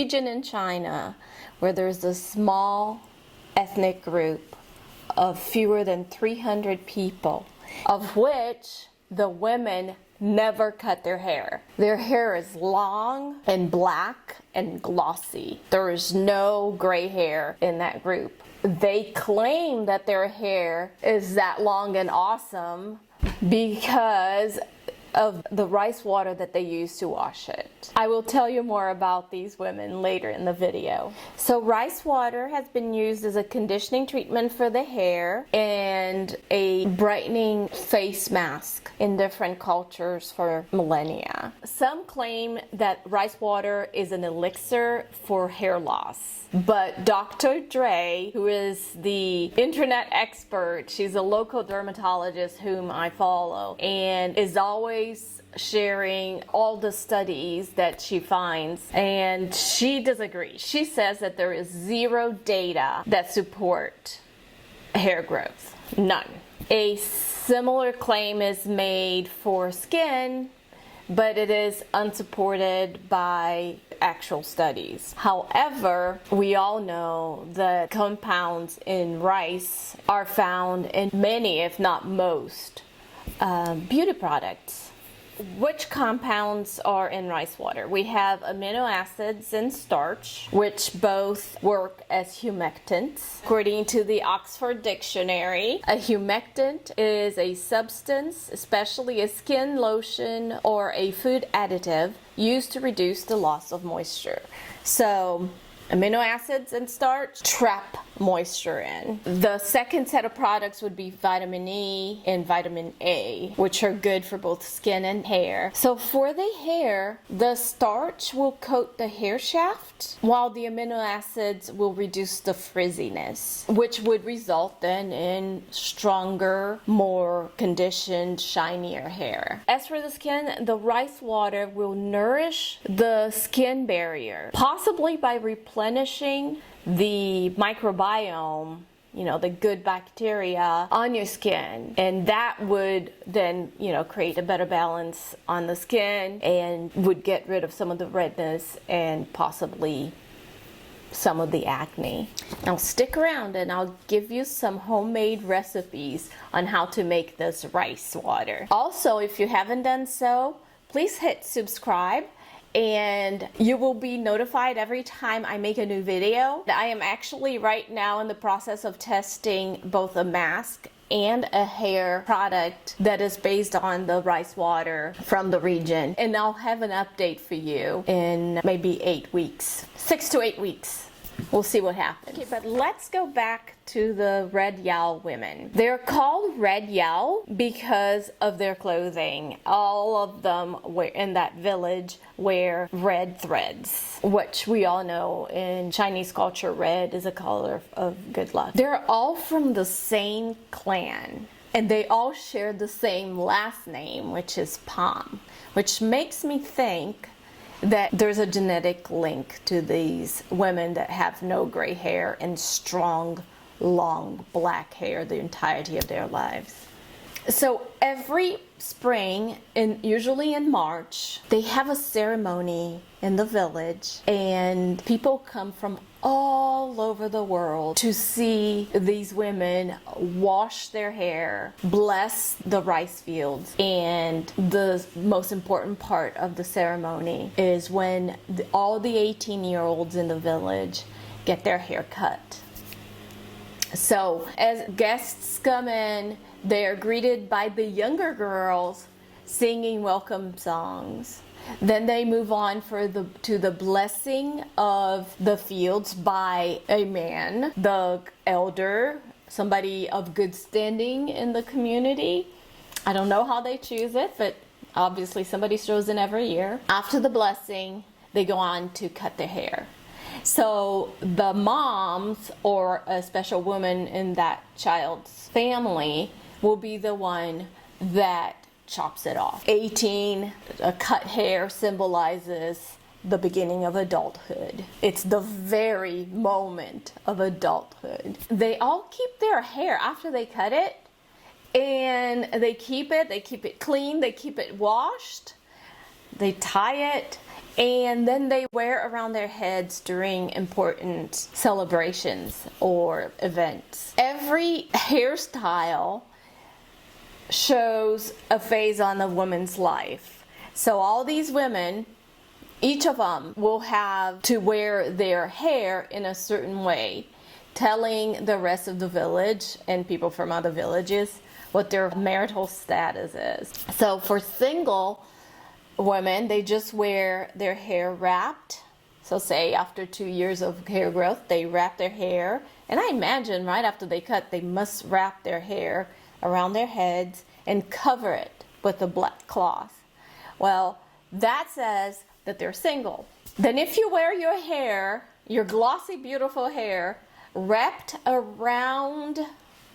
region in China where there's a small ethnic group of fewer than 300 people, of which the women never cut their hair. Their hair is long and black and glossy. There is no gray hair in that group. They claim that their hair is that long and awesome because of the rice water that they use to wash it. I will tell you more about these women later in the video. So rice water has been used as a conditioning treatment for the hair and a brightening face mask in different cultures for millennia. Some claim that rice water is an elixir for hair loss. But Dr. Dre, who is the internet expert, she's a local dermatologist whom I follow, and is always sharing all the studies that she finds, and she disagrees. She says that there is zero data that support hair growth. None. A similar claim is made for skin, but it is unsupported by actual studies. However, we all know that compounds in rice are found in many, if not most, beauty products. Which compounds are in rice water? We have amino acids and starch, which both work as humectants. According to the Oxford Dictionary, a humectant is a substance, especially a skin lotion or a food additive, used to reduce the loss of moisture. So, amino acids and starch trap moisture in. The second set of products would be vitamin E and vitamin A, which are good for both skin and hair. So for the hair, the starch will coat the hair shaft, while the amino acids will reduce the frizziness, which would result then in stronger, more conditioned, shinier hair. As for the skin, the rice water will nourish the skin barrier, possibly by replenishing the microbiome, the good bacteria on your skin, and that would then create a better balance on the skin and would get rid of some of the redness and possibly some of the acne. Now stick around and I'll give you some homemade recipes on how to make this rice water. Also, if you haven't done so, please hit subscribe and you will be notified every time I make a new video. I am actually right now in the process of testing both a mask and a hair product that is based on the rice water from the region. And I'll have an update for you in maybe 8 weeks, 6 to 8 weeks. We'll see what happens. Okay, but let's go back to the Red Yao women. They're called Red Yao because of their clothing. All of them in that village wear red threads, which we all know in Chinese culture, red is a color of good luck. They're all from the same clan, and they all share the same last name, which is Palm, which makes me think that there's a genetic link to these women that have no gray hair and strong, long black hair the entirety of their lives. So every spring, usually in March, they have a ceremony in the village, and people come from all over the world to see these women wash their hair, bless the rice fields. And the most important part of the ceremony is when all the 18-year-olds in the village get their hair cut. So as guests come in, they are greeted by the younger girls singing welcome songs. Then they move on to the blessing of the fields by a man, the elder, somebody of good standing in the community. I don't know how they choose it, but obviously somebody's chosen every year. After the blessing, they go on to cut their hair. So the moms or a special woman in that child's family will be the one that chops it off. 18, a cut hair symbolizes the beginning of adulthood. It's the very moment of adulthood. They all keep their hair after they cut it, and they keep it clean, they keep it washed, they tie it, And then they wear around their heads during important celebrations or events. Every hairstyle shows a phase on a woman's life. So all these women, each of them will have to wear their hair in a certain way, telling the rest of the village and people from other villages what their marital status is. So for single women, they just wear their hair wrapped. So say after 2 years of hair growth, they wrap their hair. And I imagine right after they cut, they must wrap their hair around their heads and cover it with a black cloth. Well, that says that they're single. Then if you wear your hair, your glossy, beautiful hair, wrapped around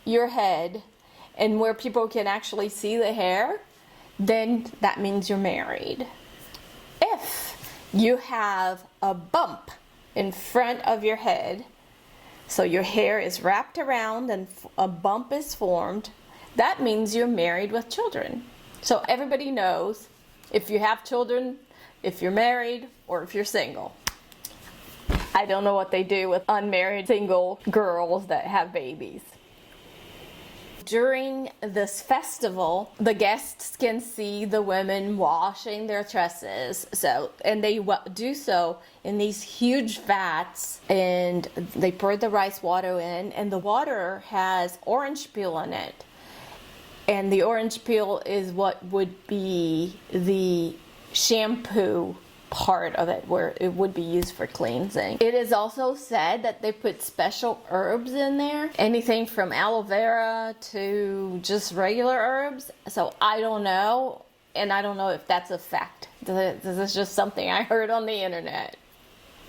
your head and where people can actually see the hair, then that means you're married. If you have a bump in front of your head, so your hair is wrapped around and a bump is formed, that means you're married with children. So everybody knows if you have children, if you're married, or if you're single. I don't know what they do with unmarried single girls that have babies. During this festival, the guests can see the women washing their tresses. And they do so in these huge vats, and they pour the rice water in, and the water has orange peel in it. And the orange peel is what would be the shampoo part of it, where it would be used for cleansing. It is also said that they put special herbs in there, anything from aloe vera to just regular herbs. So I don't know, and I don't know if that's a fact. This is just something I heard on the internet.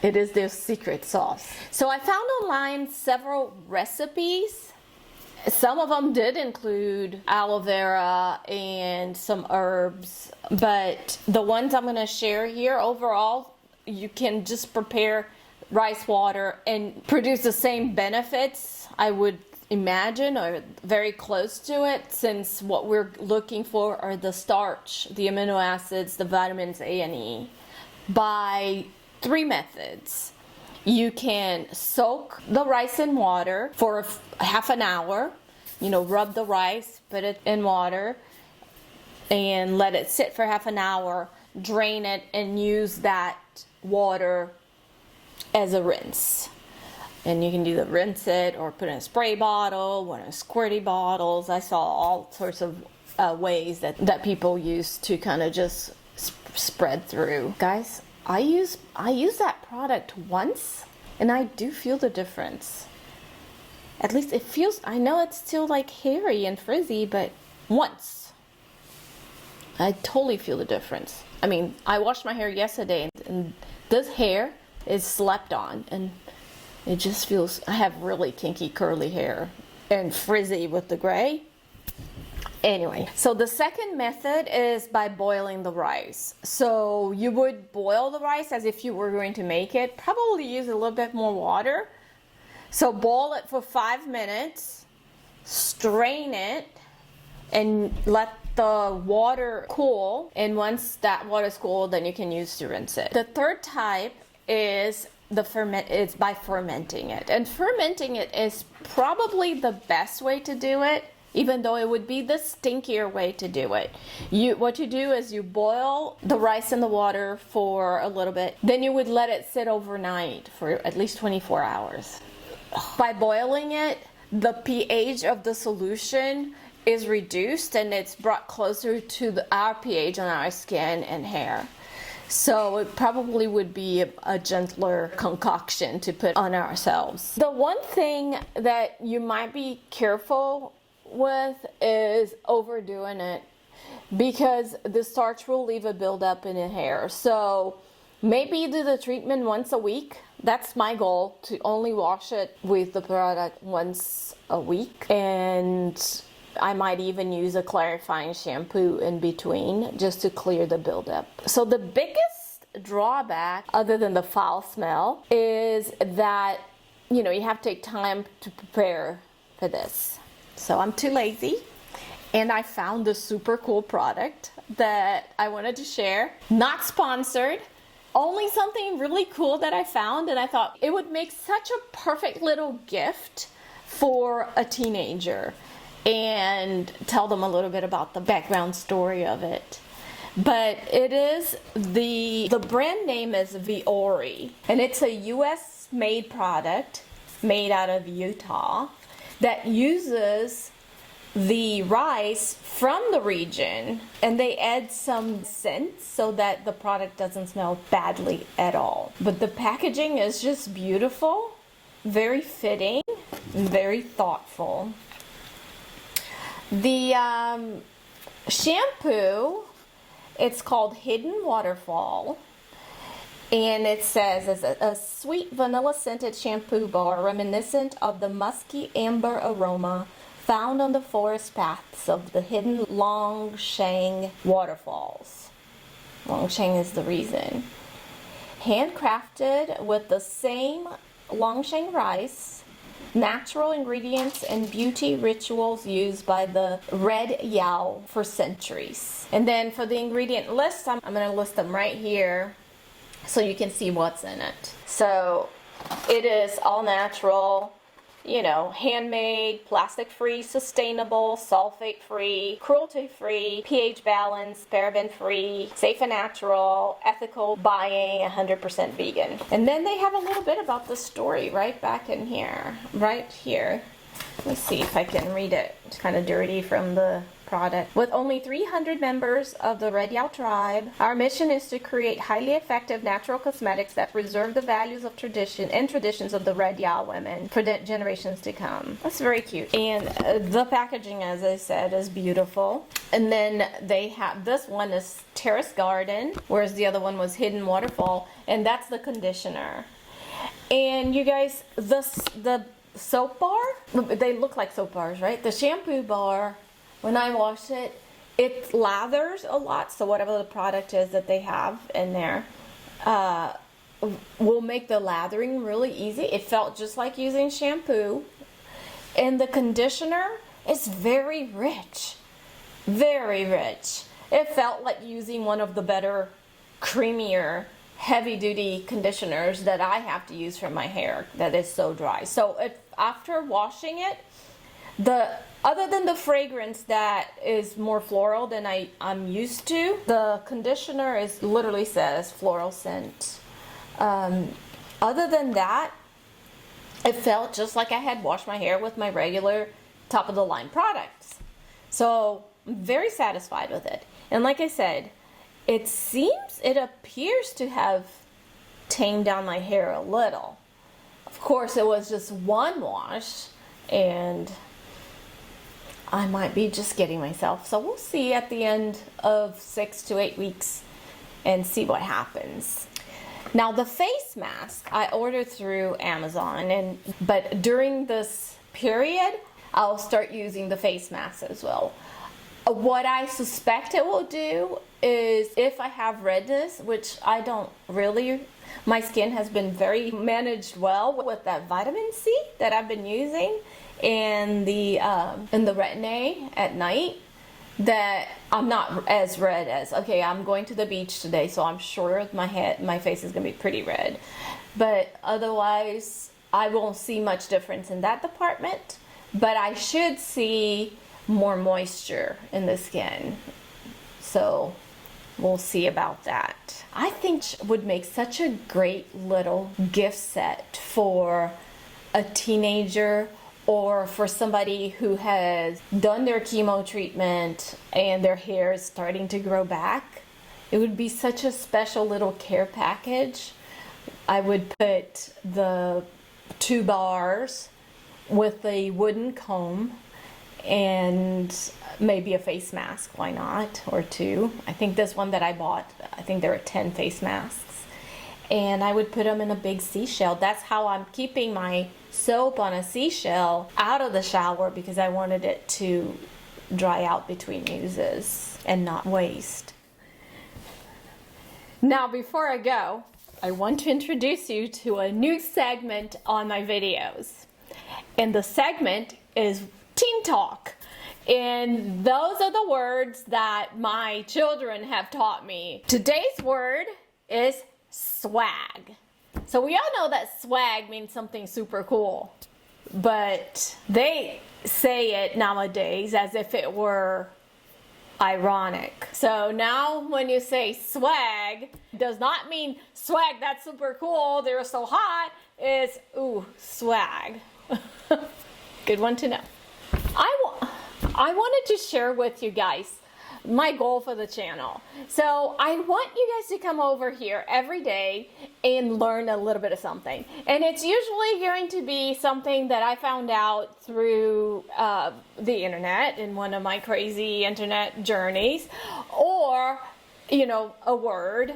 It is their secret sauce. So I found online several recipes. Some of them did include aloe vera and some herbs, but the ones I'm going to share here, overall, you can just prepare rice water and produce the same benefits, I would imagine, or very close to it, since what we're looking for are the starch, the amino acids, the vitamins A and E, by 3 methods. You can soak the rice in water for half an hour. Rub the rice, put it in water, and let it sit for half an hour. Drain it and use that water as a rinse. And you can do the rinse it or put in a spray bottle, one of the squirty bottles. I saw all sorts of ways that people use to kind of just spread through. Guys, I use that product once, and I do feel the difference. At least it feels, I know it's still like hairy and frizzy, but once, I totally feel the difference. I mean, I washed my hair yesterday, and this hair is slept on, and it just feels, I have really kinky curly hair and frizzy with the gray. Anyway, so the second method is by boiling the rice. So you would boil the rice as if you were going to make it, probably use a little bit more water. So boil it for 5 minutes, strain it, and let the water cool. And once that water is cool, then you can use to rinse it. The third type is it's by fermenting it. And fermenting it is probably the best way to do it, even though it would be the stinkier way to do it. What you do is you boil the rice in the water for a little bit. Then you would let it sit overnight for at least 24 hours. By boiling it, the pH of the solution is reduced and it's brought closer to our pH on our skin and hair. So it probably would be a gentler concoction to put on ourselves. The one thing that you might be careful with is overdoing it, because the starch will leave a buildup in the hair. So maybe do the treatment once a week. That's my goal, to only wash it with the product once a week. And I might even use a clarifying shampoo in between just to clear the buildup. So the biggest drawback, other than the foul smell, is that, you have to take time to prepare for this. So I'm too lazy, and I found this super cool product that I wanted to share. Not sponsored, only something really cool that I found, and I thought it would make such a perfect little gift for a teenager and tell them a little bit about the background story of it. But it is, the brand name is Viori, and it's a US made product made out of Utah that uses the rice from the region, and they add some scents so that the product doesn't smell badly at all. But the packaging is just beautiful, very fitting, and very thoughtful. The shampoo, it's called Hidden Waterfall, and it says it's a sweet vanilla scented shampoo bar reminiscent of the musky amber aroma found on the forest paths of the hidden Longsheng waterfalls. Longsheng is the reason. Handcrafted with the same Longsheng rice, natural ingredients, and beauty rituals used by the Red Yao for centuries. And then for the ingredient list, I'm going to list them right here so you can see what's in it. So it is all natural, handmade, plastic-free, sustainable, sulfate-free, cruelty-free, pH balanced, paraben-free, safe and natural, ethical buying, 100% vegan. And then they have a little bit about the story right back in here, right here. Let me see if I can read it. It's kind of dirty from the product. With only 300 members of the Red Yao tribe, our mission is to create highly effective natural cosmetics that preserve the values of tradition and traditions of the Red Yao women for generations to come. That's very cute. And the packaging, as I said, is beautiful. And then they have, this one is Terrace Garden, whereas the other one was Hidden Waterfall, and that's the conditioner. And you guys, the soap bar, they look like soap bars, right? The shampoo bar, when I wash it, it lathers a lot. So whatever the product is that they have in there will make the lathering really easy. It felt just like using shampoo. And the conditioner is very rich. Very rich. It felt like using one of the better, creamier, heavy-duty conditioners that I have to use for my hair that is so dry. So after washing it, other than the fragrance that is more floral than I'm used to, the conditioner literally says floral scent. Other than that, it felt just like I had washed my hair with my regular top-of-the-line products. So I'm very satisfied with it. And like I said, it appears to have tamed down my hair a little. Of course, it was just one wash, and I might be just getting myself. So we'll see at the end of 6 to 8 weeks and see what happens. Now the face mask I ordered through Amazon, but during this period, I'll start using the face mask as well. What I suspect it will do is if I have redness, which I don't really, my skin has been very managed well with that vitamin C that I've been using and the retin-A at night, that I'm not as red as, okay, I'm going to the beach today, so I'm sure my face is going to be pretty red. But otherwise, I won't see much difference in that department, but I should see more moisture in the skin. So we'll see about that. I think it would make such a great little gift set for a teenager or for somebody who has done their chemo treatment and their hair is starting to grow back. It would be such a special little care package. I would put the 2 bars with a wooden comb and maybe a face mask, why not, or 2. I think this one that I bought, I think there are 10 face masks. And I would put them in a big seashell. That's how I'm keeping my soap on a seashell out of the shower, because I wanted it to dry out between uses and not waste. Now before I go, I want to introduce you to a new segment on my videos. And the segment is Teen Talk. And those are the words that my children have taught me. Today's word is swag. So we all know that swag means something super cool, but they say it nowadays as if it were ironic. So now when you say swag, it does not mean swag, that's super cool, they're so hot. It's, ooh, swag. Good one to know. I wanted to share with you guys my goal for the channel. So I want you guys to come over here every day and learn a little bit of something. And it's usually going to be something that I found out through the internet in one of my crazy internet journeys, or, you know, a word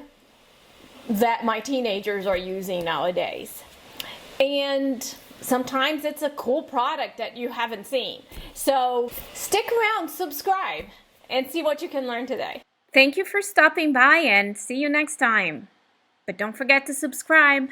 that my teenagers are using nowadays. And sometimes it's a cool product that you haven't seen. So stick around, subscribe, and see what you can learn today. Thank you for stopping by, and see you next time. But don't forget to subscribe.